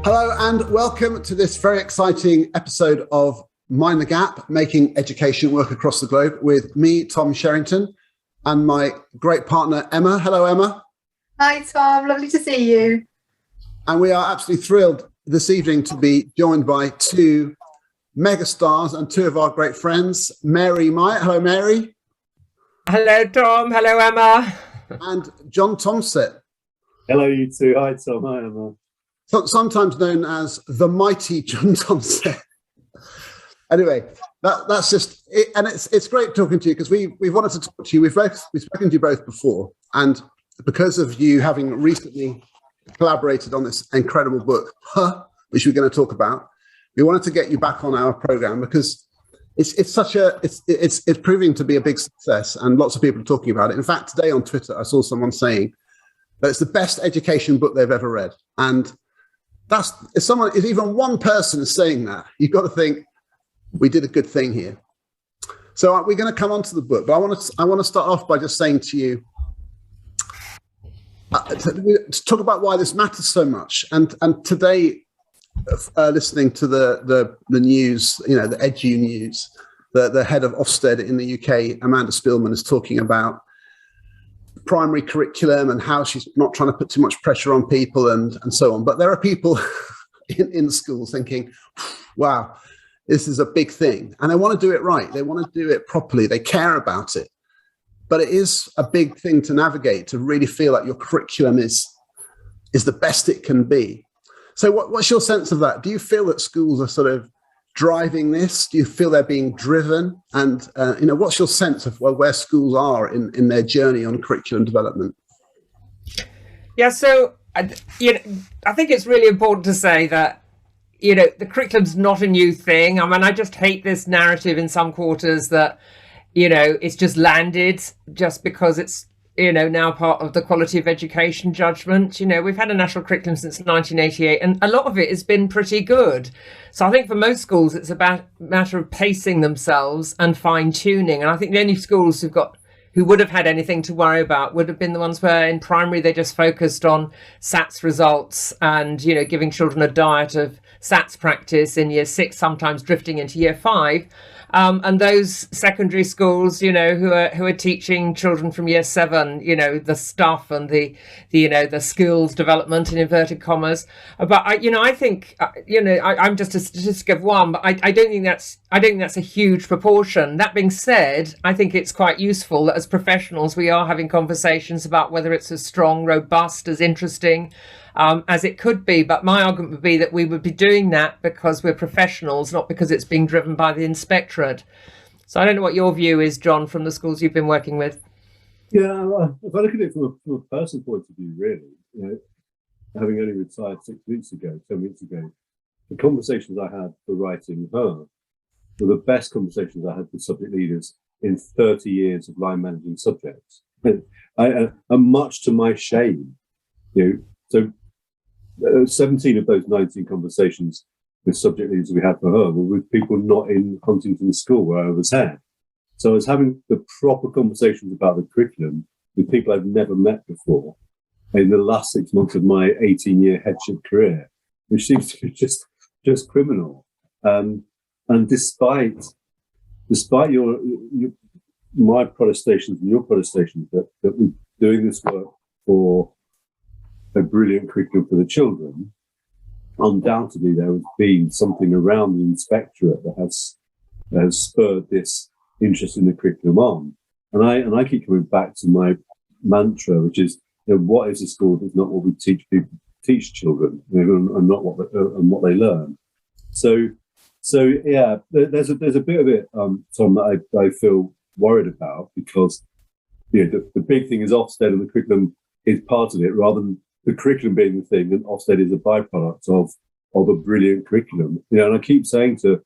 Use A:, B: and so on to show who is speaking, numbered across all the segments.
A: Hello and welcome to this very exciting episode of Mind the Gap, making education work across the globe with me, Tom Sherrington, and my great partner, Emma. Hello, Emma.
B: Hi, Tom. Lovely to see you.
A: And we are absolutely thrilled this evening to be joined by two megastars and two of our great friends, Mary Myatt. Hello, Mary.
C: Hello, Tom. Hello, Emma.
A: And John Tomsett.
D: Hello, you two. Hi, Tom. Hi, Emma.
A: Sometimes known as the mighty John Tomsett. Anyway, that's just it, and it's great talking to you because we've wanted to talk to you. We've spoken to you both before, and because of you having recently collaborated on this incredible book, which we're going to talk about, we wanted to get you back on our program because it's proving to be a big success, and lots of people are talking about it. In fact, today on Twitter, I saw someone saying that it's the best education book they've ever read, and if even one person is saying that, you've got to think we did a good thing here. So we're going to come on to the book, but I want to start off by just saying to you, to talk about why this matters so much. And today, listening to the news, the edu news, the head of Ofsted in the UK, Amanda Spillman, is talking about primary curriculum and how she's not trying to put too much pressure on people and so on. But there are people in schools thinking, wow, this is a big thing. And they want to do it right. They want to do it properly. They care about it. But it is a big thing to navigate, to really feel like your curriculum is the best it can be. So what's your sense of that? Do you feel that schools are sort of driving this? Do you feel they're being driven? And, what's your sense of where schools are in their journey on curriculum development?
C: Yeah, so, I think it's really important to say that, the curriculum's not a new thing. I mean, I just hate this narrative in some quarters that, it's just landed just because it's, now part of the quality of education judgment. We've had a national curriculum since 1988, and a lot of it has been pretty good. So I think for most schools, it's about a matter of pacing themselves and fine tuning. And I think the only schools who would have had anything to worry about would have been the ones where in primary they just focused on SATs results and, giving children a diet of SATs practice in year 6, sometimes drifting into year 5. And those secondary schools, who are teaching children from year 7, the stuff and the skills development in inverted commas. But I think, I'm just a statistic of one, but I don't think that's a huge proportion. That being said, I think it's quite useful that as professionals we are having conversations about whether it's as strong, robust, as interesting as it could be. But my argument would be that we would be doing that because we're professionals, not because it's being driven by the inspectorate. So I don't know what your view is, John, from the schools you've been working with.
D: Yeah, if I look at it from a personal point of view, really, having only retired 10 weeks ago, the conversations I had for writing Her were the best conversations I had with subject leaders in 30 years of line managing subjects. And much to my shame, so 17 of those 19 conversations with subject leaders we had for Her were with people not in Huntington School where I was at. So I was having the proper conversations about the curriculum with people I've never met before in the last 6 months of my 18-year headship career, which seems to be just criminal. And despite my protestations and your protestations that we're doing this work for a brilliant curriculum for the children, undoubtedly there has been something around the inspectorate that has spurred this interest in the curriculum on. And I keep coming back to my mantra, which is, what is a school if it's not what we teach children, and not what they learn. So yeah, there's a bit of it, Tom, that I feel worried about because the big thing is Ofsted and the curriculum is part of it, rather than the curriculum being the thing, and Ofsted is a byproduct of a brilliant curriculum. And I keep saying to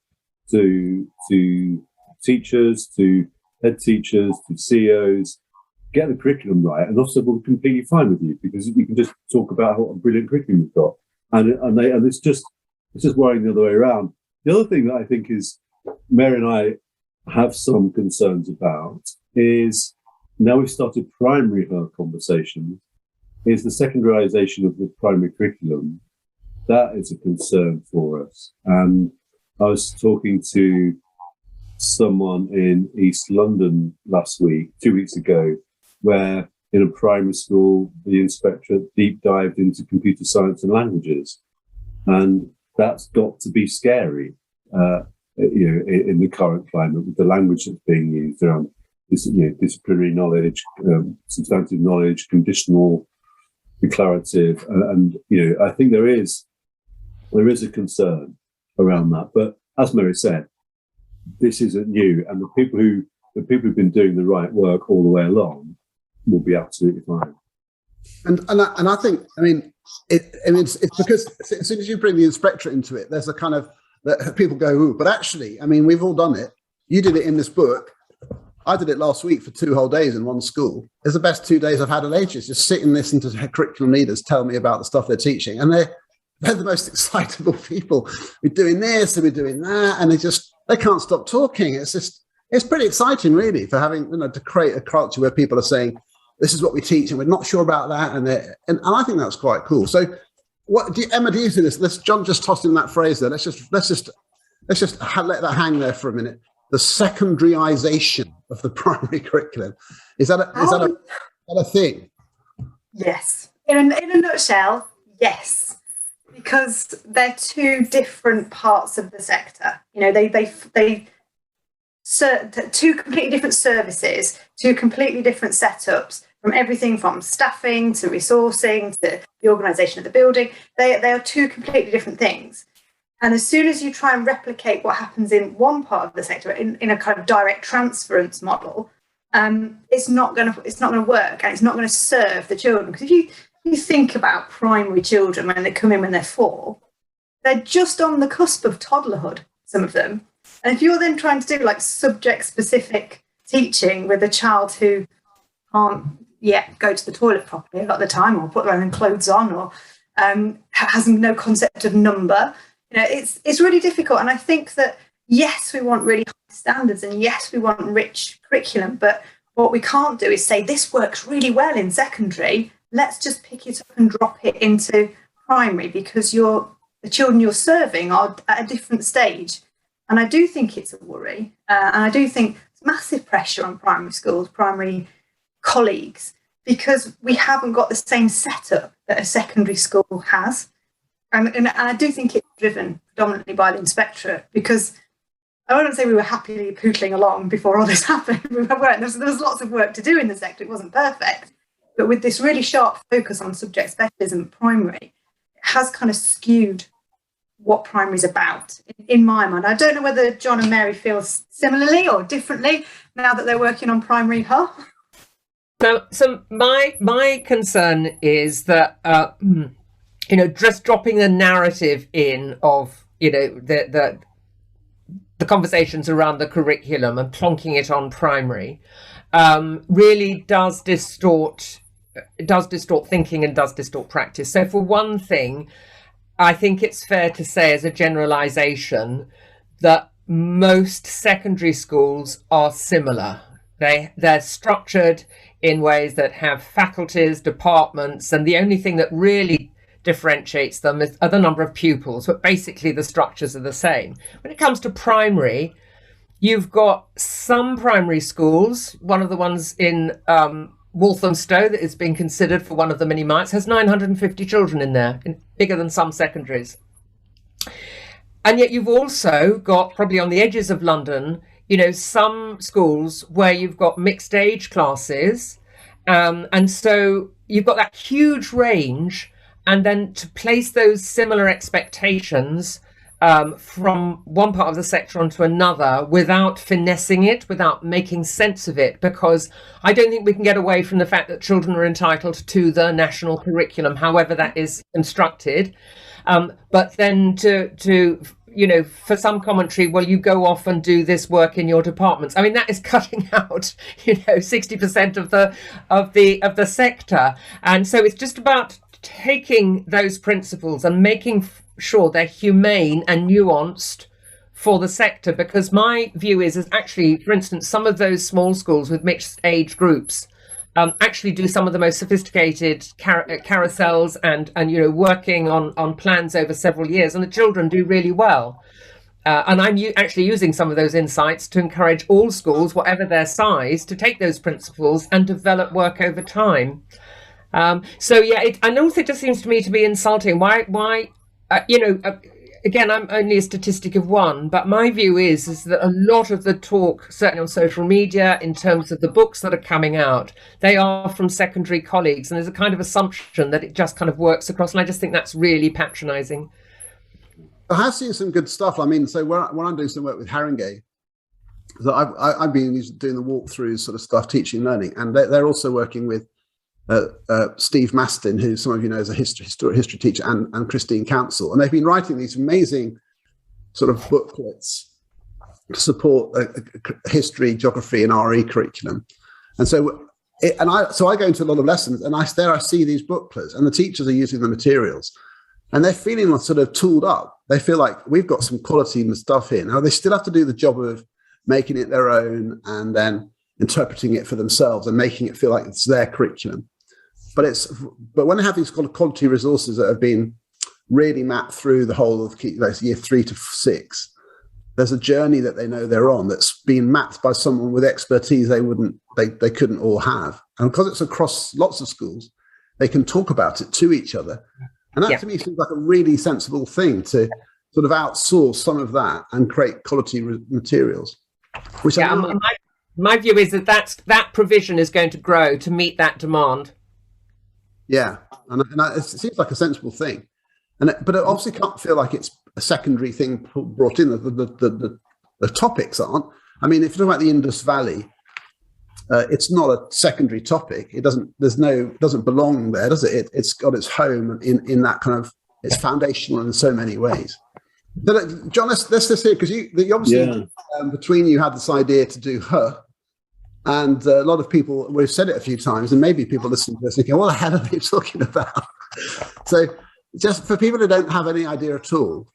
D: teachers, to head teachers, to CEOs, get the curriculum right, and Ofsted will be completely fine with you because you can just talk about what a brilliant curriculum you've got, and it's just worrying the other way around. The other thing that I think is Mary and I have some concerns about is now we've started primary Her conversations, is the secularization of the primary curriculum that is a concern for us. And I was talking to someone in East London last week, 2 weeks ago, where in a primary school, the inspectorate deep dived into computer science and languages. And that's got to be scary, in the current climate with the language that's being used around disciplinary knowledge, substantive knowledge, conditional, declarative. And I think there is a concern around that. But as Mary said, this isn't new. And the people who've been doing the right work all the way along will be absolutely fine.
A: And I think, it's because as soon as you bring the inspectorate into it, there's a kind of that people go, ooh, but actually, we've all done it. You did it in this book. I did it last week for 2 whole days in one school. It's the best 2 days I've had in ages. Just sit and listen to curriculum leaders tell me about the stuff they're teaching, and they're the most excitable people. We're doing this and we're doing that, and they can't stop talking. It's pretty exciting, really, for having to create a culture where people are saying, this is what we teach, and we're not sure about that, and I think that's quite cool. So, Emma, do you see this? John just tossed in that phrase there. Let's just let that hang there for a minute. The secondaryization of the primary curriculum, is that a thing?
B: Yes, in a nutshell, yes, because they're 2 different parts of the sector. They serve 2 completely different services, 2 completely different setups, from everything from staffing to resourcing to the organisation of the building. They are 2 completely different things. And as soon as you try and replicate what happens in one part of the sector in a kind of direct transference model, it's not going to work, and it's not going to serve the children. Because if you think about primary children when they come in when they're 4, they're just on the cusp of toddlerhood, some of them. And if you're then trying to do like subject-specific teaching with a child who can't yet go to the toilet properly a lot of the time, or put their own clothes on, or has no concept of number, it's really difficult. And I think that, yes, we want really high standards, and yes, we want rich curriculum, but what we can't do is say, this works really well in secondary, let's just pick it up and drop it into primary, because the children you're serving are at a different stage. And I do think it's a worry. And I do think there's massive pressure on primary schools, primary colleagues, because we haven't got the same setup that a secondary school has. And I do think it's driven predominantly by the inspectorate, because I wouldn't say we were happily pootling along before all this happened. We weren't. There was lots of work to do in the sector. It wasn't perfect. But with this really sharp focus on subject specialism at primary, it has kind of skewed what primary is about, in my mind. I don't know whether John and Mary feel similarly or differently now that they're working on primary Hull.
C: So my concern is that just dropping the narrative in of the conversations around the curriculum and plonking it on primary really does distort thinking and does distort practice. So for one thing, I think it's fair to say as a generalization that most secondary schools are similar. They're structured in ways that have faculties, departments, and the only thing that really differentiates them are the number of pupils, but basically the structures are the same. When it comes to primary, you've got some primary schools. One of the ones in Walthamstow that is being considered for one of the mini Myatts has 950 children in there, bigger than some secondaries. And yet you've also got, probably on the edges of London, some schools where you've got mixed age classes. And so you've got that huge range. And then to place those similar expectations from one part of the sector onto another without finessing it, without making sense of it, because I don't think we can get away from the fact that children are entitled to the national curriculum, however that is constructed. But then to for some commentary, well, you go off and do this work in your departments. I mean, that is cutting out, 60% of the sector. And so it's just about taking those principles and making sure they're humane and nuanced for the sector, because my view is actually, for instance, some of those small schools with mixed age groups actually do some of the most sophisticated carousels and working on plans over several years, and the children do really well. And I'm actually using some of those insights to encourage all schools, whatever their size, to take those principles and develop work over time. And also it just seems to me to be insulting. Why again, I'm only a statistic of one, but my view is that a lot of the talk, certainly on social media, in terms of the books that are coming out, they are from secondary colleagues. And there's a kind of assumption that it just kind of works across. And I just think that's really patronising.
A: I have seen some good stuff. I mean, so when I'm doing some work with Haringey, so I've been doing the walkthroughs sort of stuff, teaching and learning. And they're also working with Steve Mastin, who some of you know is a history teacher, and Christine Council, and they've been writing these amazing sort of booklets to support history, geography, and RE curriculum. And so, I go into a lot of lessons, and I see these booklets, and the teachers are using the materials, and they're feeling sort of tooled up. They feel like we've got some quality in the stuff here. Now they still have to do the job of making it their own, and then interpreting it for themselves, and making it feel like it's their curriculum. But when they have these kind of quality resources that have been really mapped through the whole of year 3 to 6, there's a journey that they know they're on that's been mapped by someone with expertise they couldn't all have. And because it's across lots of schools, they can talk about it to each other. And that to me seems like a really sensible thing, to sort of outsource some of that and create quality materials. Which
C: my view is that provision is going to grow to meet that demand.
A: Yeah, and it seems like a sensible thing, but it obviously can't feel like it's a secondary thing brought in. The topics aren't. I mean, if you're talking about the Indus Valley, it's not a secondary topic. It doesn't belong there, does it? It's got its home in that kind of. It's foundational in so many ways. But John, let's just hear, because you obviously between you had this idea to do her. And a lot of people, we've said it a few times, and maybe people listening to this thinking, what the hell are they talking about? So just for people who don't have any idea at all,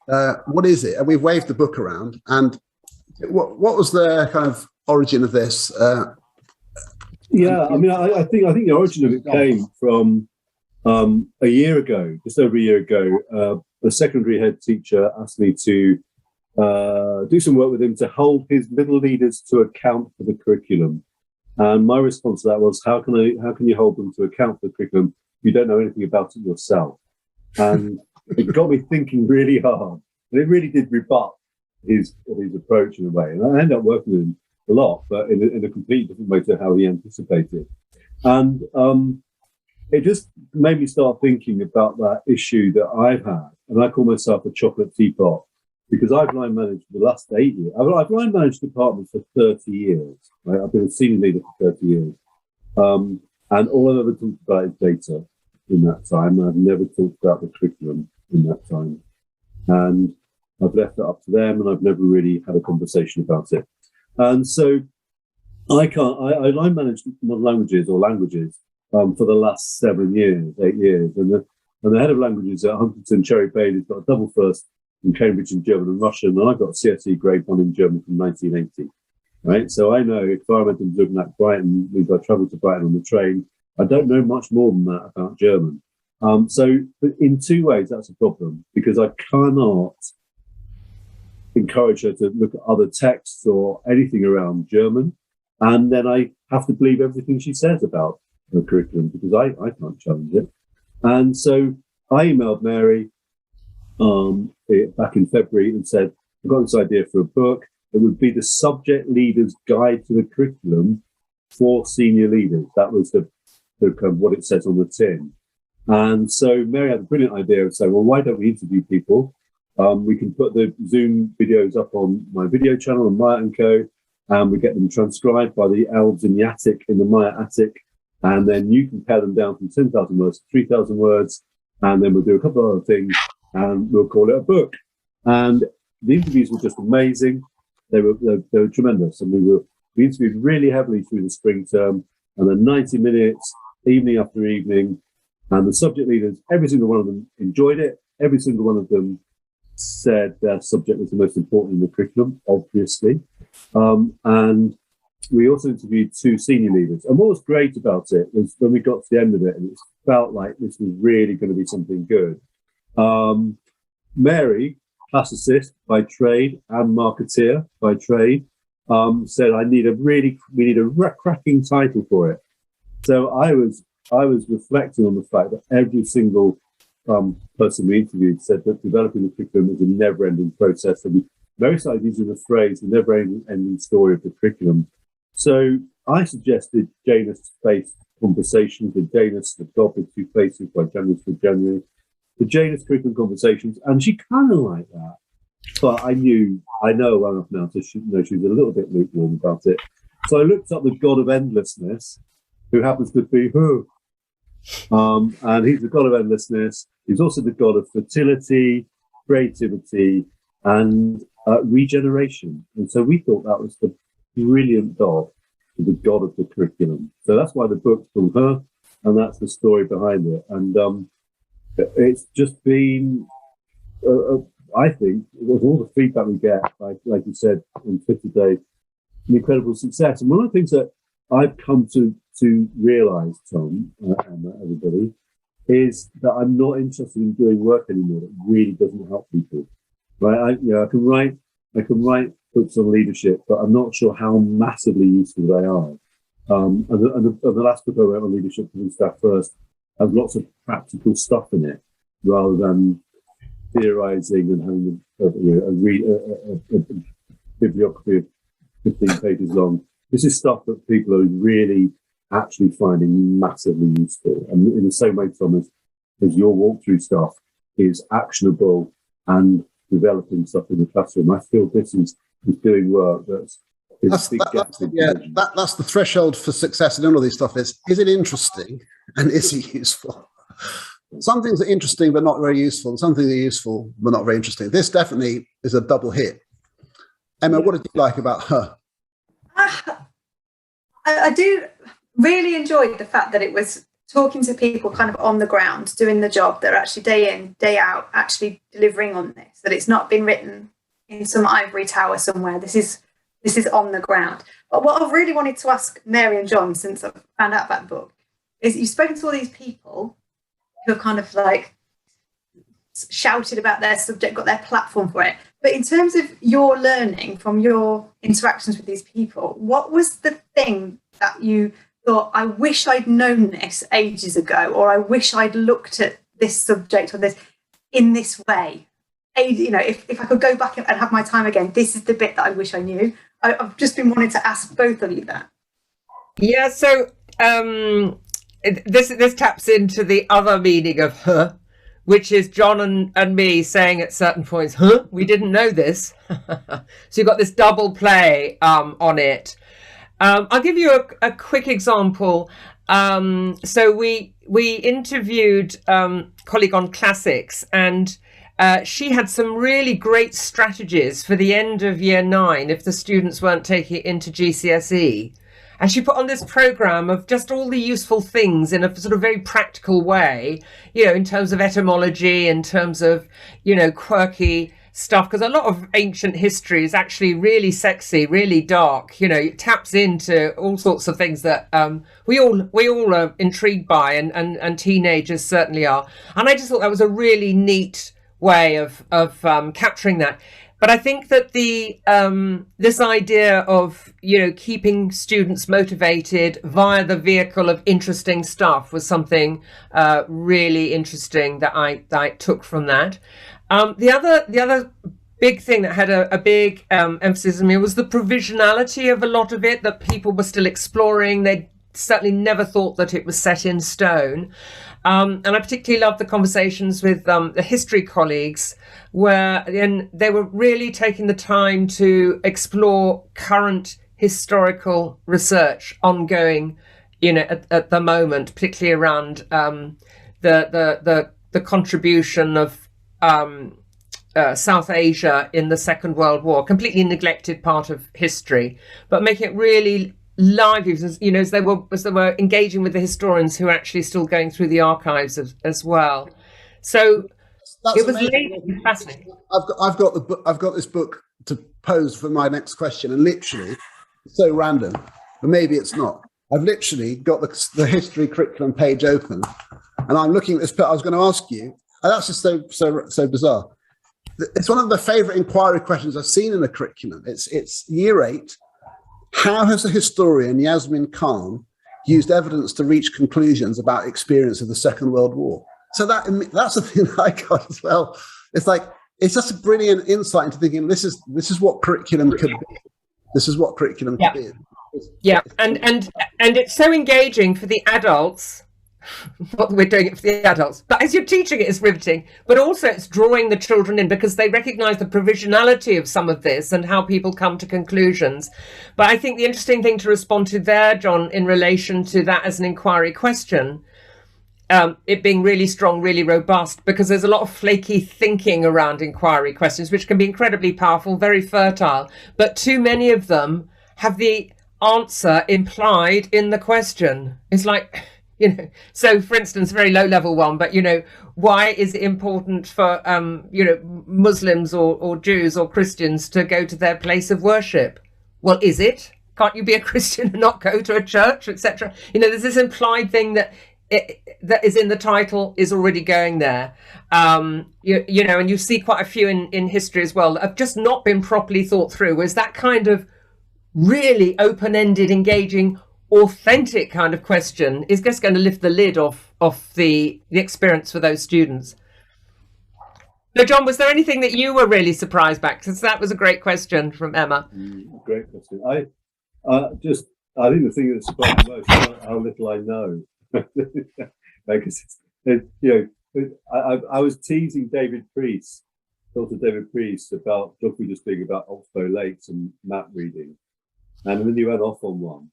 A: what is it? And we've waved the book around. And what was the kind of origin of this?
D: I think the origin of it came from a year ago, just over a year ago. A secondary head teacher asked me to do some work with him to hold his middle leaders to account for the curriculum. And my response to that was, how can you hold them to account for the curriculum if you don't know anything about it yourself? And it got me thinking really hard. And it really did rebut his approach in a way. And I ended up working with him a lot, but in a completely different way to how he anticipated. And it just made me start thinking about that issue that I've had. And I call myself a chocolate teapot, because I've line managed for the last 8 years. I've line managed departments for 30 years. Right? I've been a senior leader for 30 years. And all I've ever talked about is data in that time. I've never talked about the curriculum in that time. And I've left it up to them, and I've never really had a conversation about it. And so I line managed languages for the last 8 years. And the head of languages at Huntington Cherry Bailey's got a double first in Cambridge in German and Russian, and I got CSE grade 1 in German from 1980. Right, so I know if I went to Zugnack, Brighton, means I travelled to Brighton on the train. I don't know much more than that about German. So in two ways, that's a problem, because I cannot encourage her to look at other texts or anything around German, and then I have to believe everything she says about her curriculum, because I can't challenge it. And so I emailed Mary back in February and said, I've got this idea for a book. It would be the subject leader's guide to the curriculum for senior leaders. That was the kind of what it says on the tin. And so Mary had a brilliant idea of saying, well, why don't we interview people? We can put the Zoom videos up on my video channel on Myatt & Co. And we get them transcribed by the elves in the attic, in the Myatt attic. And then you can pare them down from 10,000 words to 3,000 words. And then we'll do a couple of other things, and we'll call it a book. And the interviews were just amazing. They were tremendous. And we interviewed really heavily through the spring term, and then 90 minutes, evening after evening. And the subject leaders, every single one of them enjoyed it. Every single one of them said their subject was the most important in the curriculum, obviously. And we also interviewed 2 senior leaders. And what was great about it was when we got to the end of it, and it felt like this was really going to be something good. Mary, classicist by trade and marketeer by trade, said, we need a cracking title for it. So I was reflecting on the fact that every single person we interviewed said that developing the curriculum is a never-ending process. And we very started using the phrase, the never-ending story of the curriculum. So I suggested Janus-based conversations, the Janus, the God with 2 faces by Janus for January, the Janus curriculum conversations, and she kind of liked that. But I know well enough now to know she was a little bit lukewarm about it. So I looked up the God of Endlessness, who happens to be her. And he's the God of endlessness. He's also the God of fertility, creativity, and regeneration. And so we thought that was the brilliant God, the God of the curriculum. So that's why the book's from her, and that's the story behind it. And it's just been, I think, with all the feedback we get, like you said on Twitter today, an incredible success. And one of the things that I've come to realise, Tom, and everybody, is that I'm not interested in doing work anymore that really doesn't help people. Right? I can write books on leadership, but I'm not sure how massively useful they are. And the last book I wrote on leadership for Staff First has lots of practical stuff in it, rather than theorising and having a bibliography of 15 pages long. This is stuff that people are really actually finding massively useful. And in the same way, Thomas, as your walkthrough stuff is actionable and developing stuff in the classroom, I feel this is doing work that's
A: the threshold for success in all of this stuff is it interesting and is it useful? Some things are interesting but not very useful, and some things are useful but not very interesting. This definitely is a double hit. Emma, what did you like about her?
B: I do really enjoyed the fact that it was talking to people kind of on the ground, doing the job. They're actually day in, day out, actually delivering on this, that it's not been written in some ivory tower somewhere. This is on the ground. But what I've really wanted to ask Mary and John since I found out about the book is you've spoken to all these people who have kind of like shouted about their subject, got their platform for it. But in terms of your learning from your interactions with these people, what was the thing that you thought, I wish I'd known this ages ago, or I wish I'd looked at this subject or this in this way? If I could go back and have my time again, this is the bit that I wish I knew. I've just been wanting to ask both of you that.
C: Yeah, so this taps into the other meaning of her, which is John and me saying at certain points, we didn't know this. So you've got this double play on it. I'll give you a quick example. So we interviewed a colleague on classics, and she had some really great strategies for the end of year 9 if the students weren't taking it into GCSE. And she put on this program of just all the useful things in a sort of very practical way, in terms of etymology, in terms of, quirky stuff, because a lot of ancient history is actually really sexy, really dark. It taps into all sorts of things that we all are intrigued by, and teenagers certainly are. And I just thought that was a really neat way of capturing that. But I think that the this idea of keeping students motivated via the vehicle of interesting stuff was something really interesting that I took from that. The other big thing that had a big emphasis on me was the provisionality of a lot of it, that people were still exploring. They certainly never thought that it was set in stone. And I particularly loved the conversations with the history colleagues, where they were really taking the time to explore current historical research ongoing, at the moment, particularly around the contribution of South Asia in the Second World War, completely neglected part of history, but making it really lively, as they were engaging with the historians who are actually still going through the archives as well. So it was really fascinating.
A: I've got this book to pose for my next question, and literally so random, but maybe it's not. I've literally got the history curriculum page open, and I'm looking at this. I was going to ask you, and that's just so bizarre. It's one of the favourite inquiry questions I've seen in the curriculum. It's Year 8. How has the historian Yasmin Khan used evidence to reach conclusions about experience of the Second World War? So that's the thing I got as well. It's like, it's just a brilliant insight into thinking this is what curriculum could be. This is what curriculum could be.
C: Yeah, and it's so engaging for the adults. Not that we're doing it for the adults, but as you're teaching it, it's riveting. But also it's drawing the children in because they recognise the provisionality of some of this and how people come to conclusions. But I think the interesting thing to respond to there, John, in relation to that as an inquiry question, it being really strong, really robust, because there's a lot of flaky thinking around inquiry questions, which can be incredibly powerful, very fertile. But too many of them have the answer implied in the question. It's like, so for instance, very low level one, but why is it important for Muslims or Jews or Christians to go to their place of worship? Well, is it? Can't you be a Christian and not go to a church, etc.? There's this implied thing that is in the title is already going there. And you see quite a few in history as well that have just not been properly thought through. Whereas that kind of really open-ended, engaging, authentic kind of question is just going to lift the lid off the experience for those students. So, John, was there anything that you were really surprised by? Because that was a great question from Emma.
D: Great question. I think the thing that surprised me most is how little I know. Because I was teasing Dr. David Priest about geography just being about Oxbow Lakes and map reading, and then he went off on one.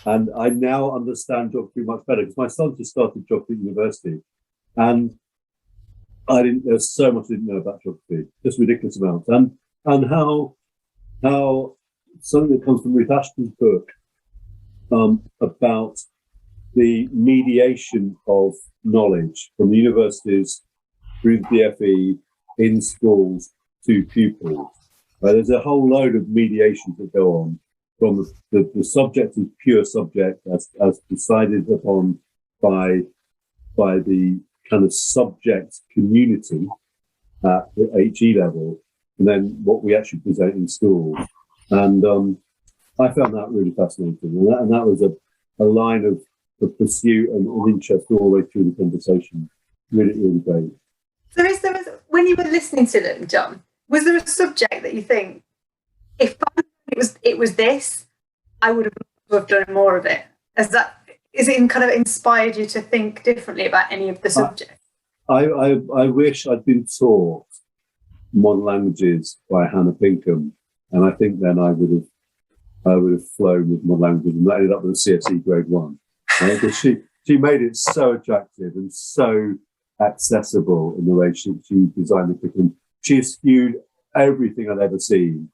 D: And I now understand geography much better because my son just started geography at university, and there's so much I didn't know about geography, just ridiculous amounts, and how something that comes from Ruth Ashton's book about the mediation of knowledge from the universities through the DFE in schools to pupils. There's a whole load of mediations that go on from the subject is pure subject as decided upon by the kind of subject community at the HE level, and then what we actually present in schools. And I found that really fascinating, and that was a line of pursuit and interest all the way through the conversation. Really, really great.
B: So when you were listening to them, John, was there a subject that you think, if it was this, I would have done more of it? Is it kind of inspired you to think differently about any of the subjects?
D: I wish I'd been taught modern languages by Hannah Pinkham, and I think then I would have flown with modern languages and ended up with a CSE grade 1. Right? Because she made it so attractive and so accessible in the way she designed the curriculum. She eschewed everything I'd ever seen.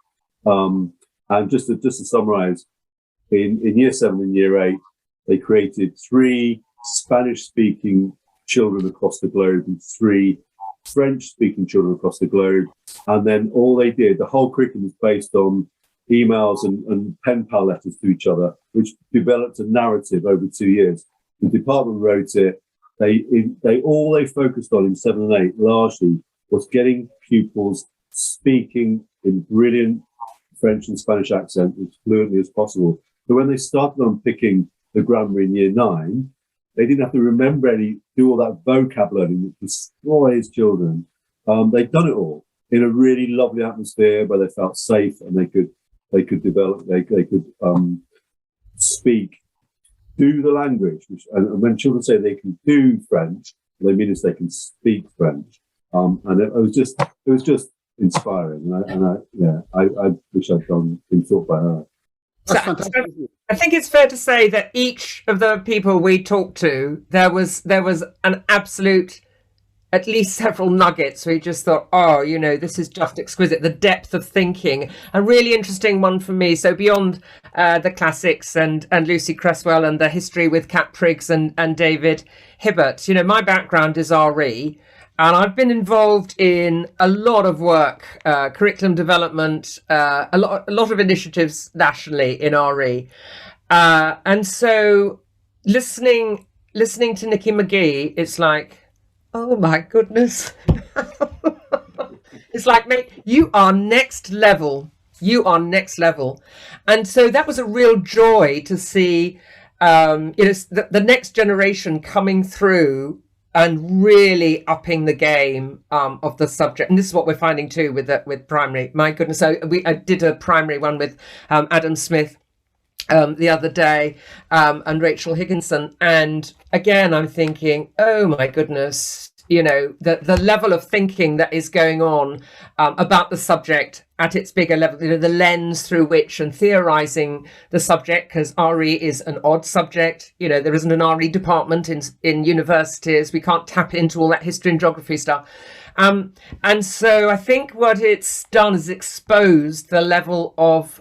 D: And just to summarise, in Year 7 and Year 8, they created 3 Spanish-speaking children across the globe and 3 French-speaking children across the globe. And then all they did, the whole curriculum was based on emails and pen pal letters to each other, which developed a narrative over 2 years. The department wrote it. All they focused on in 7 and 8 largely was getting pupils speaking in brilliant French and Spanish accent as fluently as possible. So when they started unpicking the grammar in Year 9, they didn't have to do all that vocab learning that destroys children. They'd done it all in a really lovely atmosphere where they felt safe and they could develop, they could speak, do the language. And when children say they can do French, what they mean is they can speak French. And it was just inspiring. I wish I'd been taught by her.
C: So I think it's fair to say that each of the people we talked to, there was an absolute, at least several nuggets where you just thought, this is just exquisite, the depth of thinking. A really interesting one for me. So beyond the classics and Lucy Cresswell and the history with Kat Priggs and David Hibbert, my background is RE. And I've been involved in a lot of work, curriculum development, a lot of initiatives nationally in RE. And so listening to Nikki McGee, it's like, oh my goodness. It's like, mate, you are next level. You are next level. And so that was a real joy to see, the next generation coming through and really upping the game of the subject. And this is what we're finding too with primary. My goodness. So I did a primary one with Adam Smith the other day, and Rachel Higginson. And again, I'm thinking, oh my goodness, the level of thinking that is going on about the subject at its bigger level, the lens through which, and theorizing the subject, because RE is an odd subject. There isn't an RE department in universities. We can't tap into all that history and geography stuff. And so I think what it's done is exposed the level of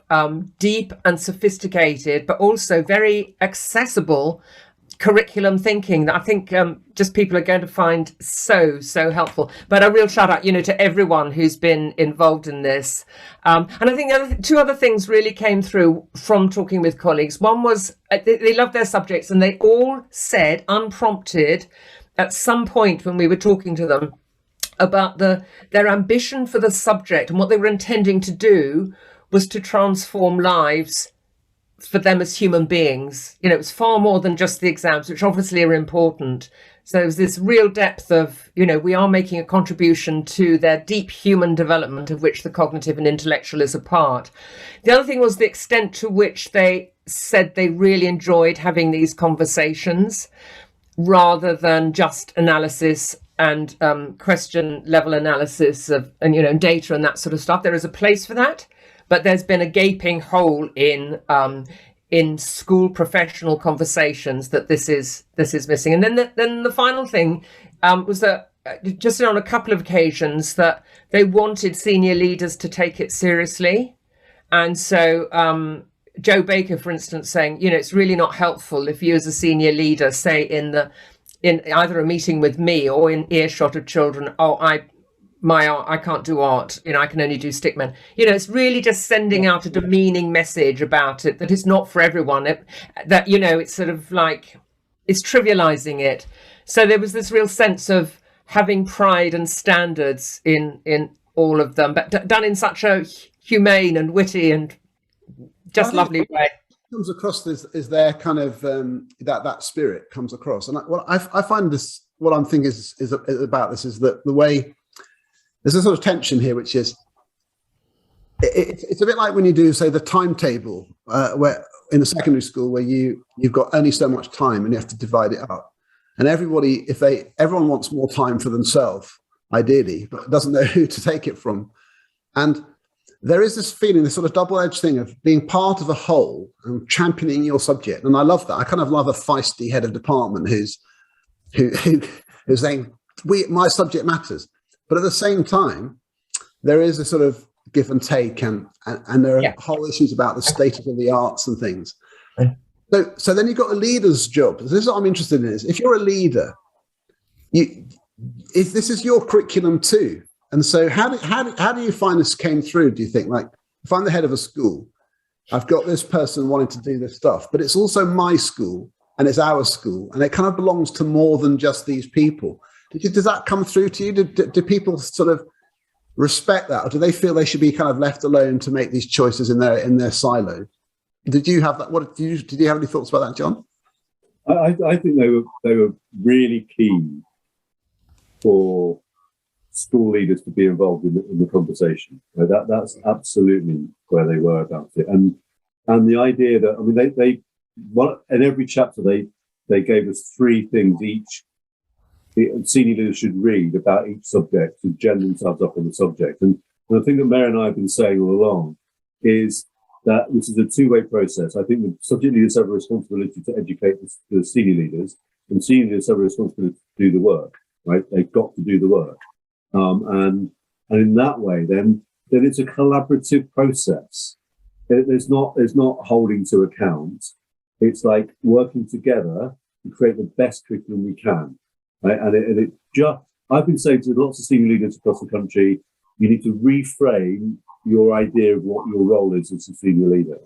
C: deep and sophisticated, but also very accessible curriculum thinking that I think just people are going to find so helpful. But a real shout out, to everyone who's been involved in this. And I think two other things really came through from talking with colleagues. One was they love their subjects, and they all said, unprompted, at some point when we were talking to them, about their ambition for the subject and what they were intending to do was to transform lives for them as human beings. It was far more than just the exams, which obviously are important. So there's this real depth of, we are making a contribution to their deep human development, of which the cognitive and intellectual is a part. The other thing was the extent to which they said they really enjoyed having these conversations rather than just analysis and question level analysis of and data and that sort of stuff. There is a place for that, but there's been a gaping hole in school professional conversations that this is missing. And then the final thing was that just on a couple of occasions that they wanted senior leaders to take it seriously. And so Joe Baker, for instance, saying, it's really not helpful if you as a senior leader say in either a meeting with me or in earshot of children, my art, I can't do art, I can only do stickmen. It's really just sending out a demeaning message about it, that it's not for everyone, it's sort of like, it's trivializing it. So there was this real sense of having pride and standards in all of them, but done in such a humane and witty and just lovely way.
A: Comes across is their kind of that spirit comes across, and I find this, what I'm thinking is about this is that the way there's a sort of tension here, which is it's a bit like when you do, say, the timetable where in a secondary school where you've got only so much time and you have to divide it up, and everyone wants more time for themselves ideally, but doesn't know who to take it from. And there is this feeling, this sort of double-edged thing of being part of a whole and championing your subject. And I love that. I kind of love a feisty head of department who's saying, my subject matters. But at the same time, there is a sort of give and take, and there are whole issues about the status of the arts and things. So then you've got a leader's job. This is what I'm interested in, is if you're a leader, if this is your curriculum too. And so how do you find this came through, do you think? Like, if I'm the head of a school, I've got this person wanting to do this stuff, but it's also my school and it's our school, and it kind of belongs to more than just these people. Does that come through to you? Do people sort of respect that, or do they feel they should be kind of left alone to make these choices in their silo? Did you have that? Did you have any thoughts about that, John?
D: I think they were really keen for school leaders to be involved in the conversation. That's absolutely where they were about it, and the idea that they in every chapter they gave us 3 things each senior leaders should read about each subject to gem themselves up on the subject. And the thing that Mary and I have been saying all along is that this is a 2-way process. I think the subject leaders have a responsibility to educate the senior leaders, and senior leaders have a responsibility to do the work. Right? They've got to do the work. And in that way, then it's a collaborative process. There's not holding to account. It's like working together to create the best curriculum we can, right? And it just I've been saying to lots of senior leaders across the country, you need to reframe your idea of what your role is as a senior leader.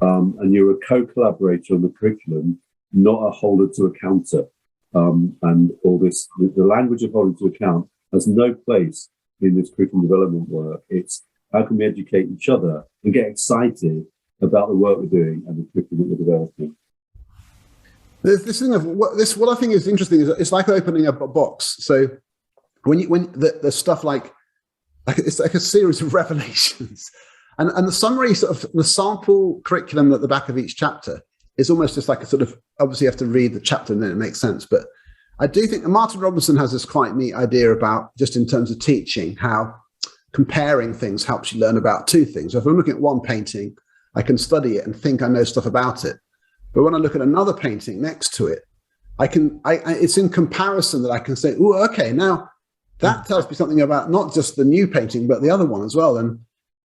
D: And you're a co-collaborator on the curriculum, not a holder to a counter. And all this, the language of holding to account has no place in this curriculum development work. It's how can we educate each other and get excited about the work we're doing and the curriculum that we're developing.
A: There's this thing of what I think is interesting is it's like opening up a box. So when the stuff like it's like a series of revelations, and the summary sort of the sample curriculum at the back of each chapter is almost just like a sort of, obviously you have to read the chapter and then it makes sense. But I do think Martin Robinson has this quite neat idea about, just in terms of teaching, how comparing things helps you learn about two things. So if I'm looking at one painting, I can study it and think I know stuff about it. But when I look at another painting next to it, it's in comparison that I can say, oh, okay, now that tells me something about not just the new painting, but the other one as well. And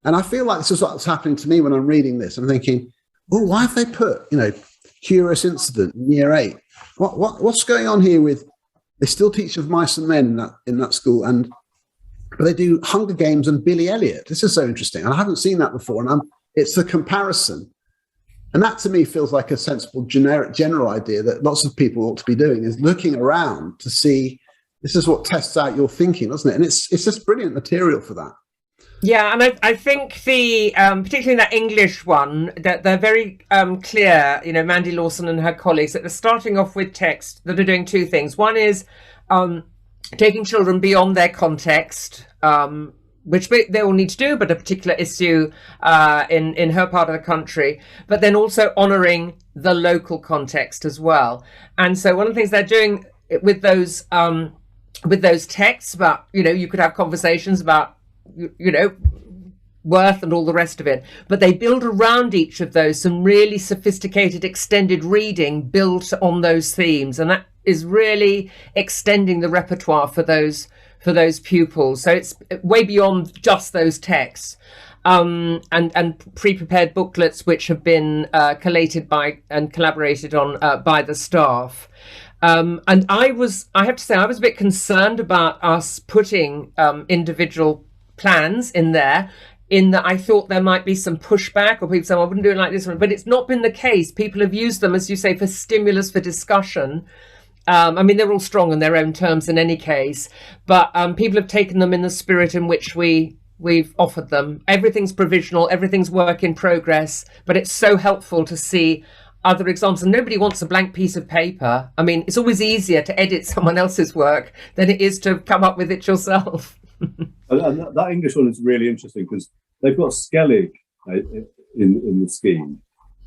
A: I feel like this is what's happening to me when I'm reading this. I'm thinking, oh, why have they put, curious incident in year 8? What's going on here with, they still teach of mice and men in that school, but they do Hunger Games and Billy Elliot. This is so interesting. And I haven't seen that before. And it's the comparison. And that to me feels like a sensible general idea that lots of people ought to be doing, is looking around to see, this is what tests out your thinking, doesn't it? And it's just brilliant material for that.
C: Yeah, and I think the particularly in that English one, that they're very clear, Mandy Lawson and her colleagues, that they're starting off with text that are doing two things. One is taking children beyond their context, which they all need to do, but a particular issue in her part of the country, but then also honouring the local context as well. And so one of the things they're doing with those texts about, you could have conversations about, worth and all the rest of it, but they build around each of those some really sophisticated extended reading built on those themes, and that is really extending the repertoire for those pupils. So it's way beyond just those texts, and pre-prepared booklets which have been collated by and collaborated on by the staff. And I have to say, I was a bit concerned about us putting individual plans in there, in that I thought there might be some pushback, or people say, I wouldn't do it like this one. But it's not been the case. People have used them, as you say, for stimulus, for discussion. They're all strong in their own terms in any case, but people have taken them in the spirit in which we've offered them. Everything's provisional, everything's work in progress, but it's so helpful to see other examples. And nobody wants a blank piece of paper. It's always easier to edit someone else's work than it is to come up with it yourself.
D: And that English one is really interesting because they've got Skellig in the scheme,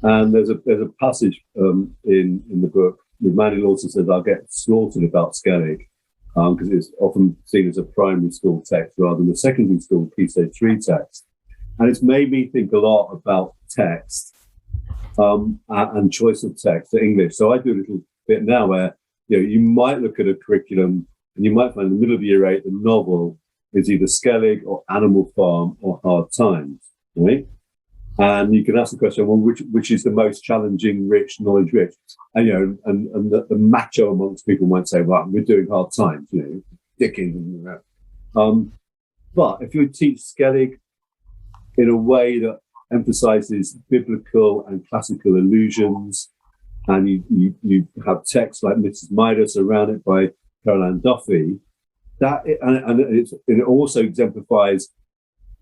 D: and there's a passage in the book with Mandy Lawson says, I'll get slaughtered about Skellig because it's often seen as a primary school text rather than a secondary school Key Stage 3 text. And it's made me think a lot about text and choice of text for English. So I do a little bit now where you might look at a curriculum and you might find in the middle of year 8 the novel is either Skellig or Animal Farm or Hard Times, right? And you can ask the question, well, which is the most challenging, rich, knowledge rich? And and the macho amongst people might say, well, we're doing Hard Times, Dickens and that. But if you teach Skellig in a way that emphasizes biblical and classical allusions, and you have texts like Mrs. Midas around it by Caroline Duffy, it also exemplifies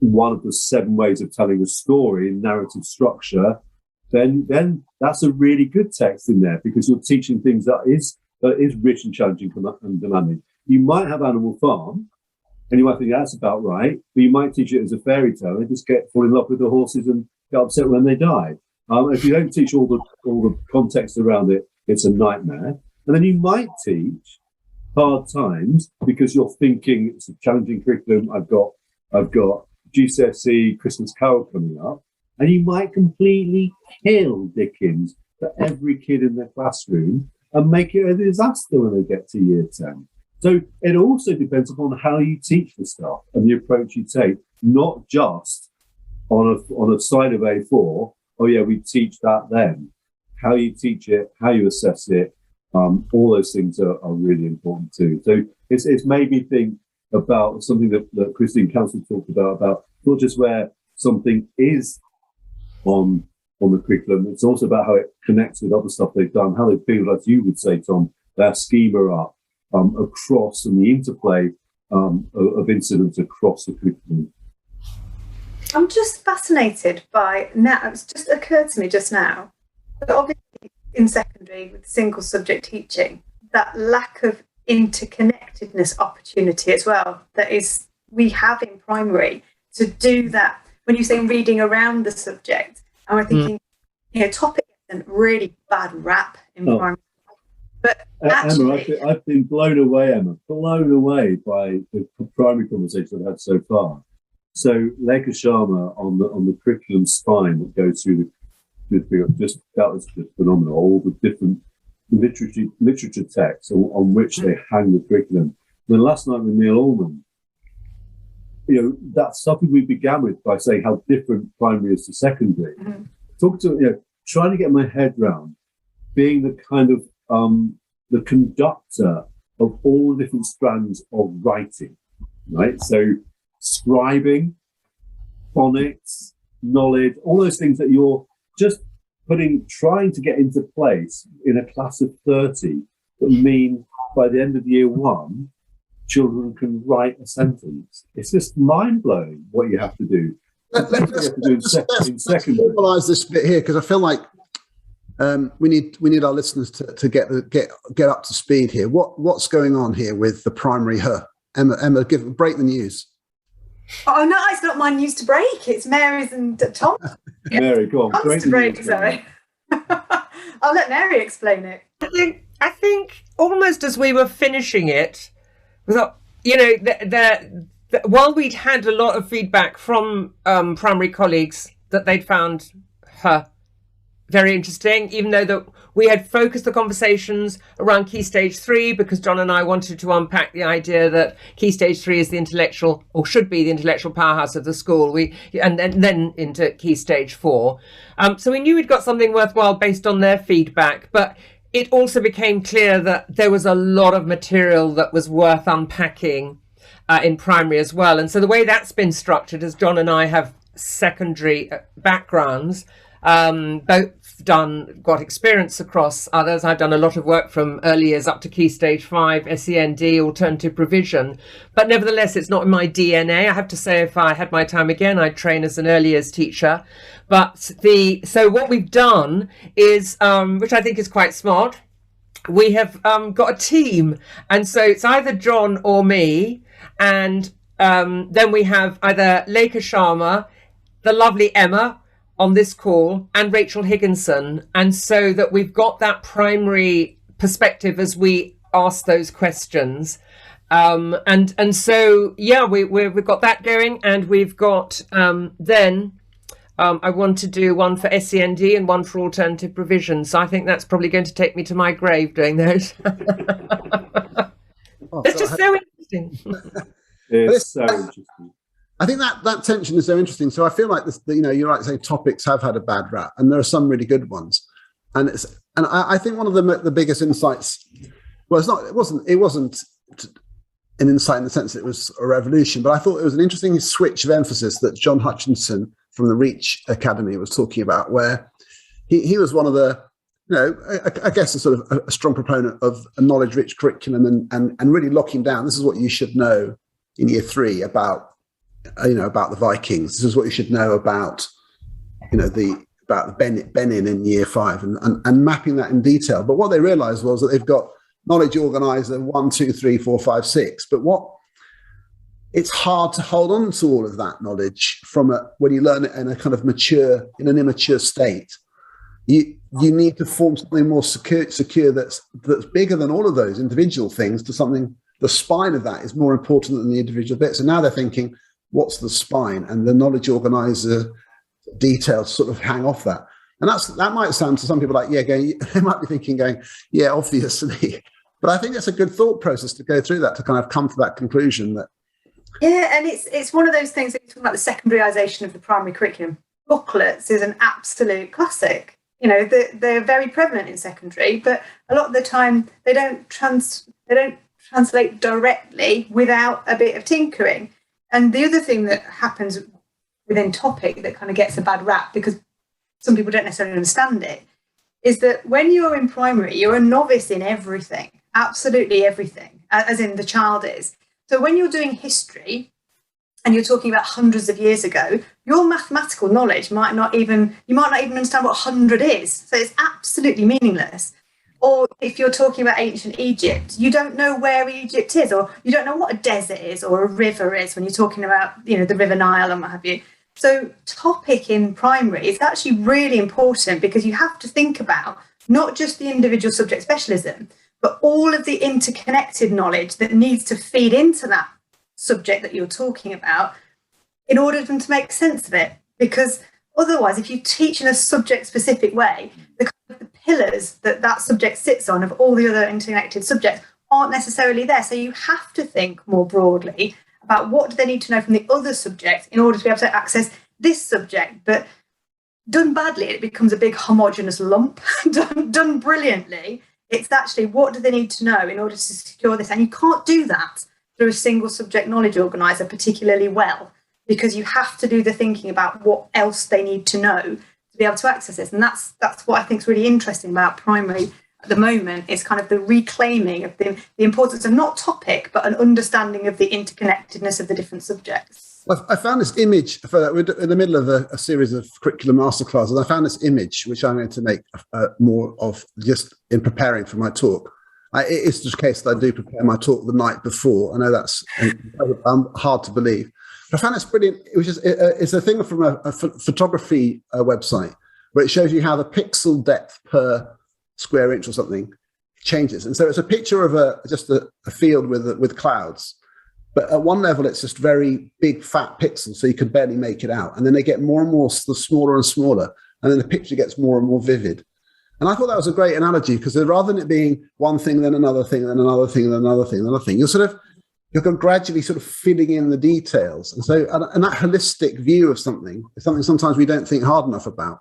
D: one of the 7 ways of telling a story in narrative structure, then that's a really good text in there because you're teaching things that is rich and challenging and demanding. You might have Animal Farm, and you might think that's about right, but you might teach it as a fairy tale. They just fall in love with the horses and get upset when they die. If you don't teach all the context around it, it's a nightmare. And then you might teach Hard Times because you're thinking it's a challenging curriculum. I've got GCSE Christmas Carol coming up, and you might completely kill Dickens for every kid in the classroom and make it a disaster when they get to year 10. So it also depends upon how you teach the stuff and the approach you take, not just on a side of A4. Oh yeah, we teach that then. How you teach it, how you assess it, All those things are really important too. So it's made me think about something that Christine Council talked about not just where something is on the curriculum, it's also about how it connects with other stuff they've done, how they build, as you would say, Tom, their schema up across, and the interplay of incidents across the curriculum.
B: I'm just fascinated by now. It's just occurred to me just now that obviously in secondary with single subject teaching, that lack of interconnectedness opportunity as well we have in primary to do that. When you say reading around the subject, and we're thinking, topic isn't really bad rap in primary. But actually,
D: Emma, I've been blown away by the primary conversations I've had so far. So Lekha Sharma on the curriculum spine that goes through that was just phenomenal. All the different literature texts on which they hang the curriculum. And then last night with Neil Allman, that's something we began with by saying how different primary is to secondary. Trying to get my head around being the kind of the conductor of all the different strands of writing, right? So scribing, phonics, knowledge, all those things that you're just trying to get into place in a class of 30 that mean by the end of year one, children can write a sentence. It's just mind-blowing what you have to do.
A: Let's formalize this bit here, because I feel like we need our listeners to get up to speed here. What's going on here with the primary her? Emma, break the news.
B: Oh no, it's not my news to break. It's Mary's and Tom.
D: Mary, go on.
B: Tom's to break, sorry. I'll let Mary explain it.
C: I think almost as we were finishing it, we thought, while we'd had a lot of feedback from primary colleagues that they'd found her very interesting, even though that we had focused the conversations around Key Stage 3, because John and I wanted to unpack the idea that Key Stage 3 is the intellectual, or should be the intellectual powerhouse of the school, and then into Key Stage 4. So we knew we'd got something worthwhile based on their feedback, but it also became clear that there was a lot of material that was worth unpacking in primary as well. And so the way that's been structured, as John and I have secondary backgrounds, both got experience across others. I've done a lot of work from early years up to Key Stage 5, SEND, alternative provision. But nevertheless, it's not in my DNA. I have to say, if I had my time again, I'd train as an early years teacher. But so what we've done is, which I think is quite smart, we have got a team. And so it's either John or me. And then we have either Lekha Sharma, the lovely Emma on this call, and Rachel Higginson. And so that we've got that primary perspective as we ask those questions. And so, yeah, we've got that going, and we've got then I want to do one for SEND and one for alternative provision. So I think that's probably going to take me to my grave doing those. It's just so interesting.
D: It's so interesting.
A: I think that tension is so interesting. So I feel like this, you're right to say topics have had a bad rap, and there are some really good ones. And I think one of the biggest insights, well, it wasn't an insight in the sense that it was a revolution, but I thought it was an interesting switch of emphasis that John Hutchinson from the Reach Academy was talking about, where he was one of the, I guess a sort of a strong proponent of a knowledge-rich curriculum and really locking down. This is what you should know in year 3 about the Vikings. This is what you should know about, about the Benin in year 5 and mapping that in detail. But what they realized was that they've got knowledge organizer 1, 2, 3, 4, 5, 6. But it's hard to hold on to all of that knowledge when you learn it in a kind of in an immature state. You need to form something more secure that's bigger than all of those individual things, to something. The spine of that is more important than the individual bits. And now they're thinking, what's the spine? And the knowledge organizer details sort of hang off that. And that might sound to some people like, they might be thinking yeah, obviously. But I think it's a good thought process to go through that, to kind of come to that conclusion that.
B: Yeah, and it's one of those things that you talk about, the secondaryization of the primary curriculum. Booklets is an absolute classic. they're very prevalent in secondary, but a lot of the time they don't translate directly without a bit of tinkering. And the other thing that happens within topic that kind of gets a bad rap, because some people don't necessarily understand it, is that when you're in primary, you're a novice in everything, absolutely everything, as in the child is. So when you're doing history and you're talking about hundreds of years ago, your mathematical knowledge you might not even understand what 100 is. So it's absolutely meaningless. Or if you're talking about ancient Egypt, you don't know where Egypt is, or you don't know what a desert is or a river is when you're talking about, the River Nile and what have you. So topic in primary is actually really important, because you have to think about not just the individual subject specialism, but all of the interconnected knowledge that needs to feed into that subject that you're talking about in order for them to make sense of it. Because otherwise, if you teach in a subject specific way, the pillars that subject sits on of all the other interconnected subjects aren't necessarily there. So you have to think more broadly about what do they need to know from the other subjects in order to be able to access this subject. But done badly, it becomes a big homogenous lump. done brilliantly, it's actually what do they need to know in order to secure this. And you can't do that through a single subject knowledge organiser particularly well, because you have to do the thinking about what else they need to know to be able to access this. And that's what I think is really interesting about primary at the moment, is kind of the reclaiming of the importance of not topic, but an understanding of the interconnectedness of the different subjects.
A: Well, I found this image, we're in the middle of a series of curriculum masterclasses. I found this image, which I'm going to make more of just in preparing for my talk. It's just a case that I do prepare my talk the night before. I know that's hard to believe. But I found this brilliant. It's a thing from a photography website where it shows you how the pixel depth per square inch or something changes. And so it's a picture of just a field with clouds. But at one level, it's just very big, fat pixels, so you could barely make it out. And then they get more and more smaller and smaller. And then the picture gets more and more vivid. And I thought that was a great analogy, because rather than it being one thing, then another thing, then another thing, then another thing, then another thing, you're gradually sort of filling in the details. And so, and that holistic view of something is something sometimes we don't think hard enough about.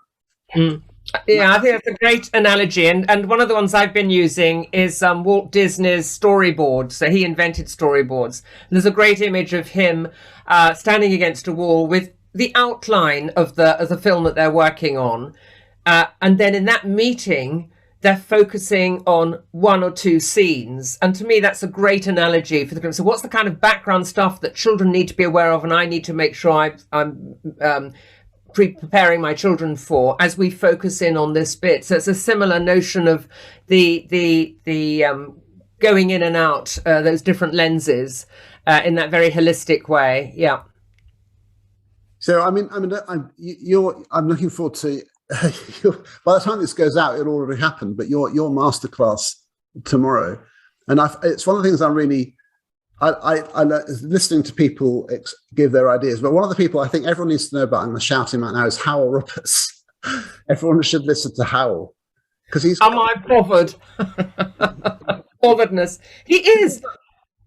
C: Mm. Yeah, I think that's a great analogy. And one of the ones I've been using is Walt Disney's storyboard. So he invented storyboards. And there's a great image of him standing against a wall with the outline of the film that they're working on. And then in that meeting, they're focusing on one or two scenes. And to me, that's a great analogy for the. So what's the kind of background stuff that children need to be aware of, and I need to make sure I'm preparing my children for as we focus in on this bit. So it's a similar notion of the going in and out, those different lenses in that very holistic way. Yeah.
A: So I'm looking forward to. By the time this goes out, it'll already happened. But your masterclass tomorrow, and it's one of the things I'm really. I listening to people give their ideas, but one of the people I think everyone needs to know about, I'm going to shout him out now, is Howell Ruppers. Everyone should listen to Howell, because he's.
C: Am I bothered? Botheredness. He is.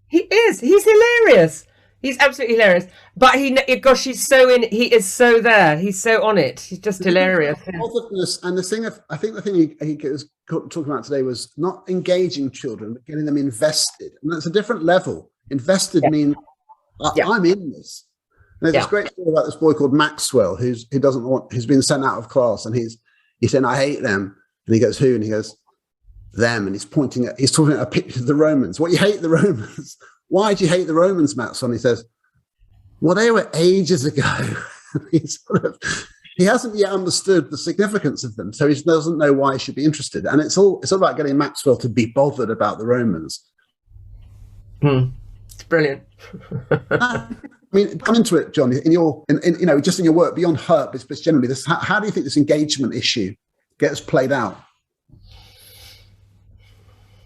C: He's hilarious. He's absolutely hilarious. But gosh, he's so in. He is so there. He's so on it. He's just hilarious.
A: Botheredness, and I think the thing he was talking about today was not engaging children, but getting them invested, and that's a different level. Invested means I'm in this. And there's this great story about this boy called Maxwell who's been sent out of class, and he's saying, I hate them. And he goes, who? And he goes, them. And he's talking at a picture of the Romans. What, you hate the Romans? Why do you hate the Romans, Maxwell? And he says, well, they were ages ago. He hasn't yet understood the significance of them, so he doesn't know why he should be interested. And it's all about getting Maxwell to be bothered about the Romans.
C: It's brilliant.
A: I mean, come into it, John. In your work beyond HERP, but generally, how do you think this engagement issue gets played out?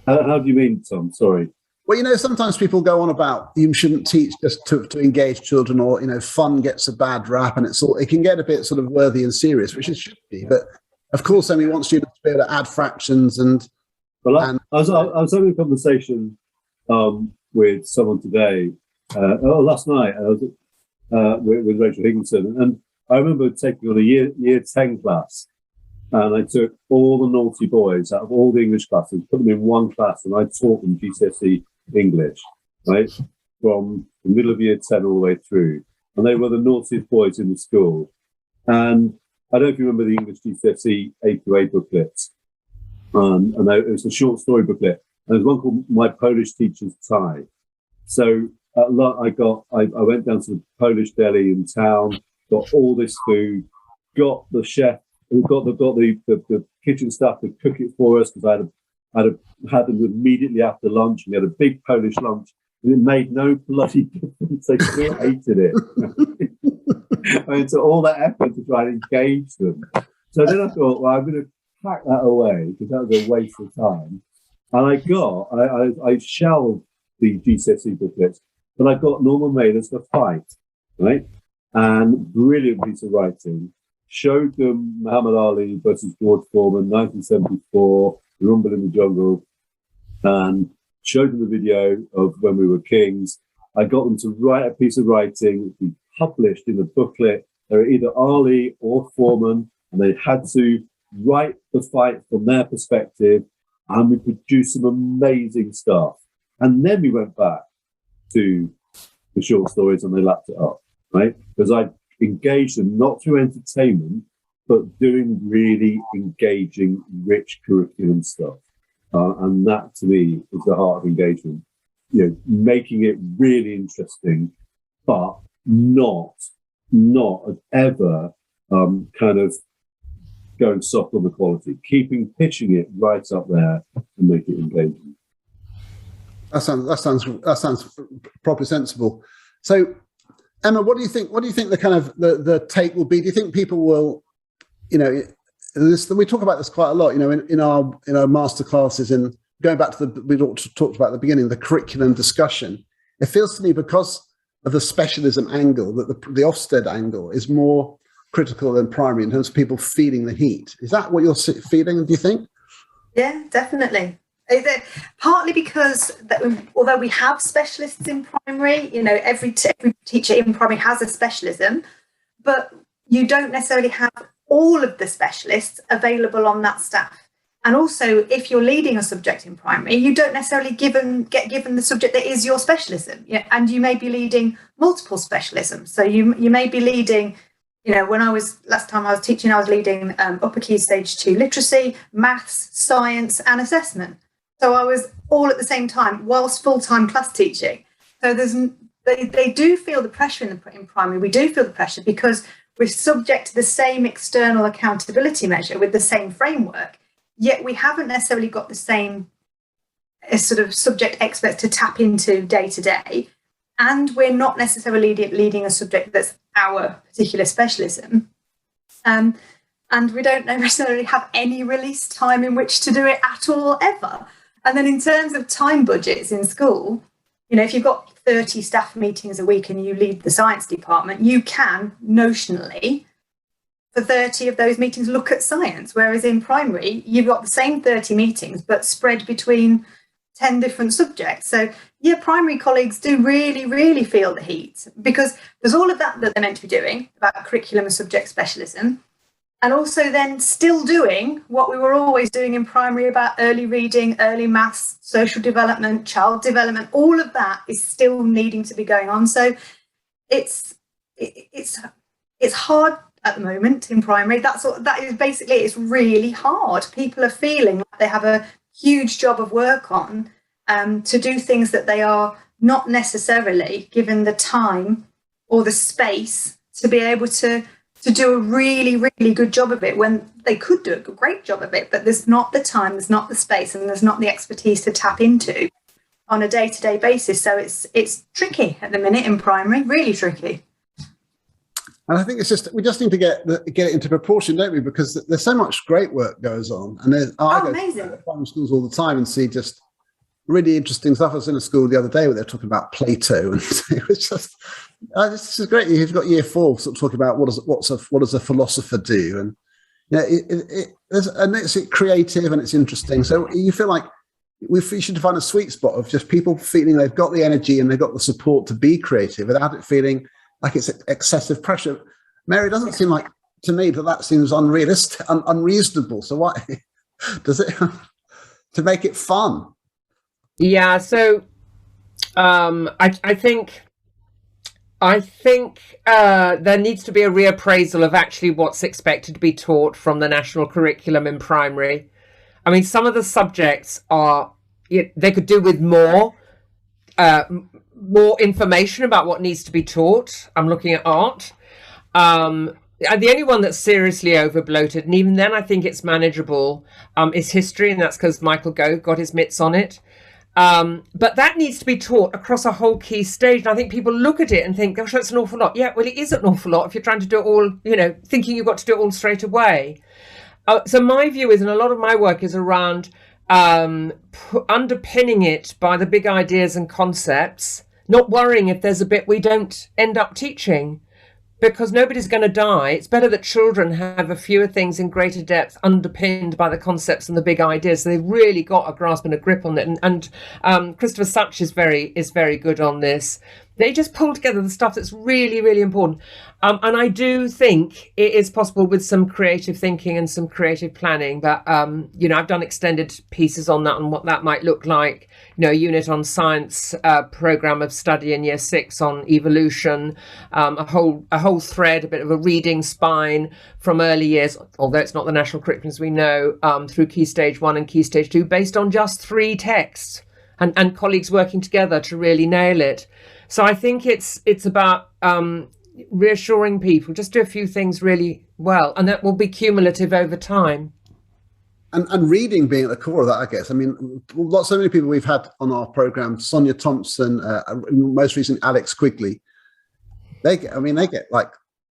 D: How do you mean, Tom? Sorry.
A: Well, sometimes people go on about you shouldn't teach just to engage children, or fun gets a bad rap, and it can get a bit sort of worthy and serious, which it should be. But of course, then we want students to be able to add fractions and. Well,
D: I was having a conversation with someone today, last night. I was with Rachel Higginson, and I remember taking on a year 10 class, And I took all the naughty boys out of all the English classes, put them in one class, and I taught them GCSE English, right? From the middle of year 10 all the way through. And they were the naughtiest boys in the school. And I don't know if you remember the English GCSE A2A booklets. And it was a short story booklet. And there's one called My Polish Teacher's Tie. So I went down to the Polish deli in town, got all this food, got the chef, got the kitchen staff to cook it for us, because I'd had them immediately after lunch, and we had a big Polish lunch, and it made no bloody difference. They still hated it. I mean, so all that effort to try and engage them. So then I thought, well, I'm going to pack that away, because that was a waste of time. And I shelved the GCSE booklets, but I got Norman Mailer's The Fight, right? And brilliant piece of writing. Showed them Muhammad Ali versus George Foreman, 1974, Rumble in the Jungle, and showed them the video of When We Were Kings. I got them to write a piece of writing which we published in the booklet. They were either Ali or Foreman, and they had to write the fight from their perspective, and we produced some amazing stuff. And then we went back to the short stories, and they lapped it up, right? Because I engage them not through entertainment, but doing really engaging, rich curriculum stuff. And that, to me, is the heart of engagement. You know, making it really interesting, but not ever kind of going soft on the quality. Pitching it right up there and make it engaging.
A: That sounds properly sensible. So, Emma, what do you think? What do you think the kind of the take will be? Do you think people will, you know, we talk about this quite a lot, you know, in our master classes, and going back to we talked about at the beginning, the curriculum discussion. It feels to me, because of the specialism angle, that the Ofsted angle is more critical than primary in terms of people feeling the heat. Is that what you're feeling? Do you think?
B: Yeah, definitely. Partly because although we have specialists in primary, you know, every teacher in primary has a specialism, but you don't necessarily have all of the specialists available on that staff. And also, if you're leading a subject in primary, you don't necessarily get given the subject that is your specialism. Yeah, and you may be leading multiple specialisms. So you may be leading, you know, last time I was teaching, I was leading upper key stage 2 literacy, maths, science, and assessment. So I was all at the same time whilst full-time class teaching. So they do feel the pressure in primary. We do feel the pressure because we're subject to the same external accountability measure with the same framework, yet we haven't necessarily got the same sort of subject experts to tap into day to day. And we're not necessarily leading a subject that's our particular specialism. And we don't necessarily have any release time in which to do it at all, ever. And then in terms of time budgets in school, you know, if you've got 30 staff meetings a week and you lead the science department, you can notionally, for 30 of those meetings, look at science. Whereas in primary, you've got the same 30 meetings, but spread between 10 different subjects. So yeah, primary colleagues do really, really feel the heat, because there's all of that they're meant to be doing about curriculum and subject specialism. And also then still doing what we were always doing in primary about early reading, early maths, social development, child development. All of that is still needing to be going on. So it's hard at the moment in primary. That is basically, it's really hard. People are feeling like they have a huge job of work on to do things that they are not necessarily given the time or the space to be able to do a really, really good job of it, when they could do a great job of it, but there's not the time, there's not the space, and there's not the expertise to tap into on a day-to-day basis. So it's tricky at the minute in primary, really tricky.
A: And I think we just need to get it into proportion, don't we? Because there's so much great work goes on, and I go to primary schools all the time and see just really interesting stuff. I was in a school the other day where they're talking about Plato, and it was just this is great. You've got year 4 sort of talking about what does a philosopher do, and it's creative and it's interesting. So you feel like we should find a sweet spot of just people feeling they've got the energy and they've got the support to be creative without it feeling like it's excessive pressure. Mary, it doesn't seem like to me that seems unrealistic, unreasonable. So why does it to make it fun?
C: Yeah. So I think there needs to be a reappraisal of actually what's expected to be taught from the national curriculum in primary. I mean, some of the subjects they could do with more information about what needs to be taught. I'm looking at art. And the only one that's seriously over bloated, and even then I think it's manageable, is history, and that's because Michael Gove got his mitts on it. But that needs to be taught across a whole key stage. And I think people look at it and think, gosh, that's an awful lot. Yeah, well, it is an awful lot if you're trying to do it all, thinking you've got to do it all straight away. So my view is, and a lot of my work is around underpinning it by the big ideas and concepts, not worrying if there's a bit we don't end up teaching, because nobody's going to die. It's better that children have a fewer things in greater depth underpinned by the concepts and the big ideas. So they've really got a grasp and a grip on it. And Christopher Such is very good on this. They just pull together the stuff that's really, really important. And I do think it is possible with some creative thinking and some creative planning. But, I've done extended pieces on that and what that might look like. A unit on science, program of study in year 6 on evolution, a whole thread, a bit of a reading spine from early years, although it's not the national curriculum as we know, through Key Stage 1 and Key Stage 2, based on just 3 texts and colleagues working together to really nail it. So I think it's about reassuring people, just do a few things really well, and that will be cumulative over time.
A: And reading being at the core of that, I guess. I mean, so many people we've had on our program, Sonia Thompson, most recently Alex Quigley, they get like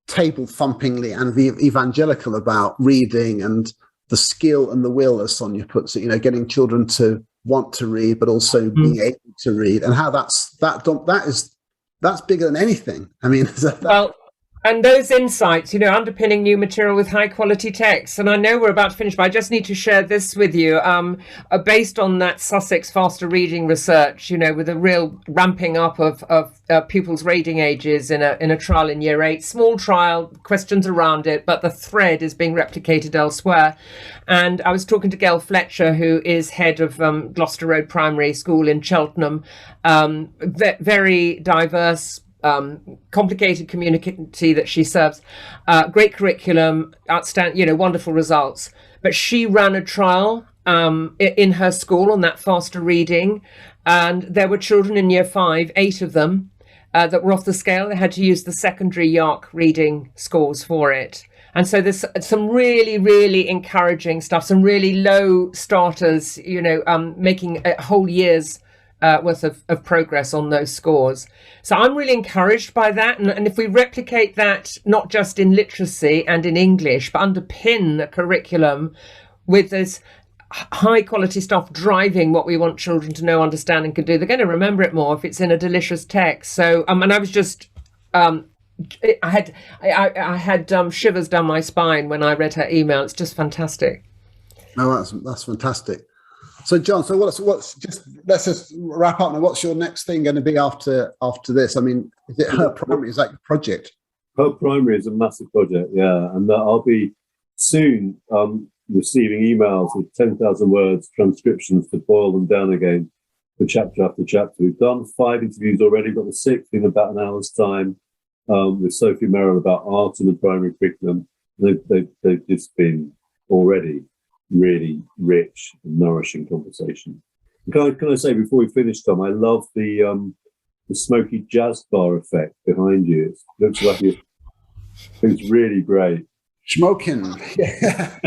A: table thumpingly and evangelical about reading and the skill and the will, as Sonia puts it, getting children to want to read, but also being able to read, and how that's bigger than anything. I mean,
C: and those insights, underpinning new material with high quality text. And I know we're about to finish, but I just need to share this with you. Based on that Sussex faster reading research, with a real ramping up of pupils' reading ages in a trial in year 8, small trial, questions around it, but the thread is being replicated elsewhere. And I was talking to Gail Fletcher, who is head of Gloucester Road Primary School in Cheltenham, very diverse, complicated community that she serves, great curriculum, outstanding, wonderful results. But she ran a trial in her school on that faster reading, and there were children in year 5, 8 of them, that were off the scale. They had to use the secondary YARC reading scores for it. And so there's some really, really encouraging stuff, some really low starters, making a whole year's worth of progress on those scores. So I'm really encouraged by that. And if we replicate that, not just in literacy and in English, but underpin the curriculum with this high quality stuff driving what we want children to know, understand and can do, they're going to remember it more if it's in a delicious text. So, and I was just, I had shivers down my spine when I read her email. It's just fantastic.
A: No, that's fantastic. So, John, let's just wrap up now. What's your next thing going to be after this? I mean, is it her primary? Is that your project?
D: Her primary is a massive project, yeah. And I'll be soon receiving emails with 10,000 words transcriptions to boil them down again for chapter after chapter. We've done 5 interviews already, got the 6th in about an hour's time with Sophie Merrill about art in the primary curriculum. They've just been already really rich and nourishing conversation. Can I say before we finish, Tom, I love the smoky jazz bar effect behind you. It looks like it's really great.
A: Smoking. Yeah.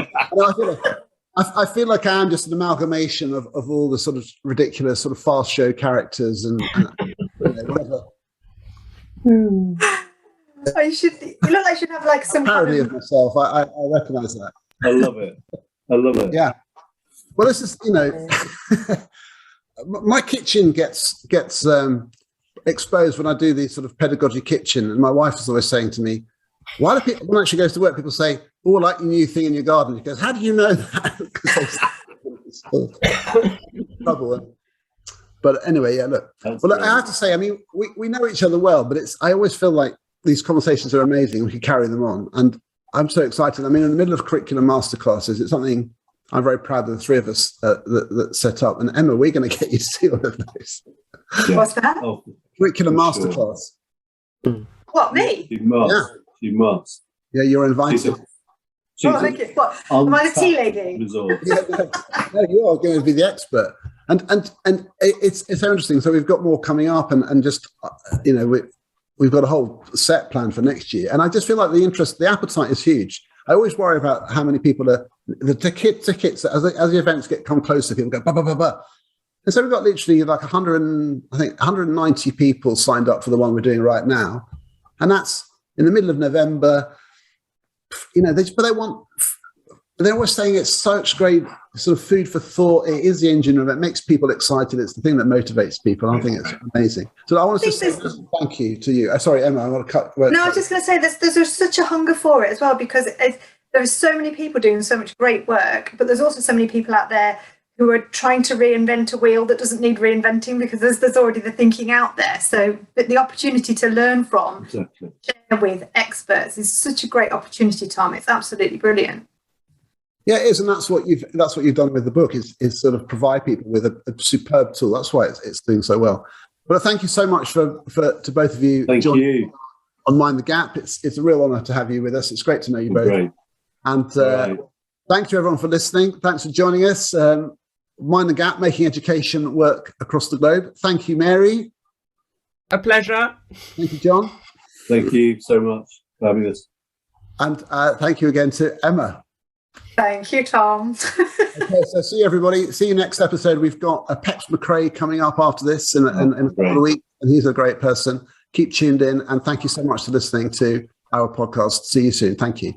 A: I feel like I am just an amalgamation of all the sort of ridiculous sort of fast show characters and whatever.
B: You look like you should have like some
A: parody of myself. I recognise that.
D: I love it.
A: Yeah. Well, this is, my kitchen gets exposed when I do the sort of pedagogy kitchen, and my wife is always saying to me, why do people, when she goes to work, people say, oh, I like your new thing in your garden. She goes, how do you know that? Trouble. But anyway, yeah, look. Well, I have to say, I mean, we know each other well, but I always feel like these conversations are amazing. We can carry them on. And I'm so excited. I mean, in the middle of curriculum masterclasses, it's something I'm very proud of the three of us that set up. And Emma, we're going to get you to see all of those.
D: Yeah.
B: What's that?
D: Oh,
A: Curriculum
D: for
A: masterclass.
D: sure.
B: What, me?
D: You must.
A: Yeah.
D: You must.
A: Yeah, you're invited.
B: Oh, thank you. What? Am I the tea lady?
A: No, you are going to be the expert. And it's so interesting. So we've got more coming up, and just we've got a whole set plan for next year. And I just feel like the appetite is huge. I always worry about how many people are the tickets as the events come closer. People go bah, bah, bah, bah. And so we've got literally like 190 people signed up for the one we're doing right now, and that's in the middle of November. They're always saying it's such great sort of food for thought. It is the engine room. It makes people excited. It's the thing that motivates people. I think it's amazing. So I want to say thank you to you. Sorry, Emma, I want to cut.
B: No, I was just going to say there's such a hunger for it as well, because there are so many people doing so much great work, but there's also so many people out there who are trying to reinvent a wheel that doesn't need reinventing, because there's already the thinking out there. So but the opportunity to learn from, share with experts is such a great opportunity, Tom. It's absolutely brilliant.
A: Yeah, it is, and that's what you've done with the book is sort of provide people with a superb tool. That's why it's doing so well. But thank you so much to both of you.
D: Thank you.
A: On Mind the Gap. It's a real honour to have you with us. It's great to know you both.
D: Great.
A: And thanks to everyone for listening. Thanks for joining us. Mind the Gap, making education work across the globe. Thank you, Mary.
C: A pleasure.
A: Thank you, John.
D: Thank you so much. Fabulous.
A: And thank you again to Emma.
B: Thank you, Tom.
A: Okay, so see you, everybody. See you next episode. We've got Peps McRae coming up after this in a couple of weeks, and he's a great person. Keep tuned in, and thank you so much for listening to our podcast. See you soon. Thank you.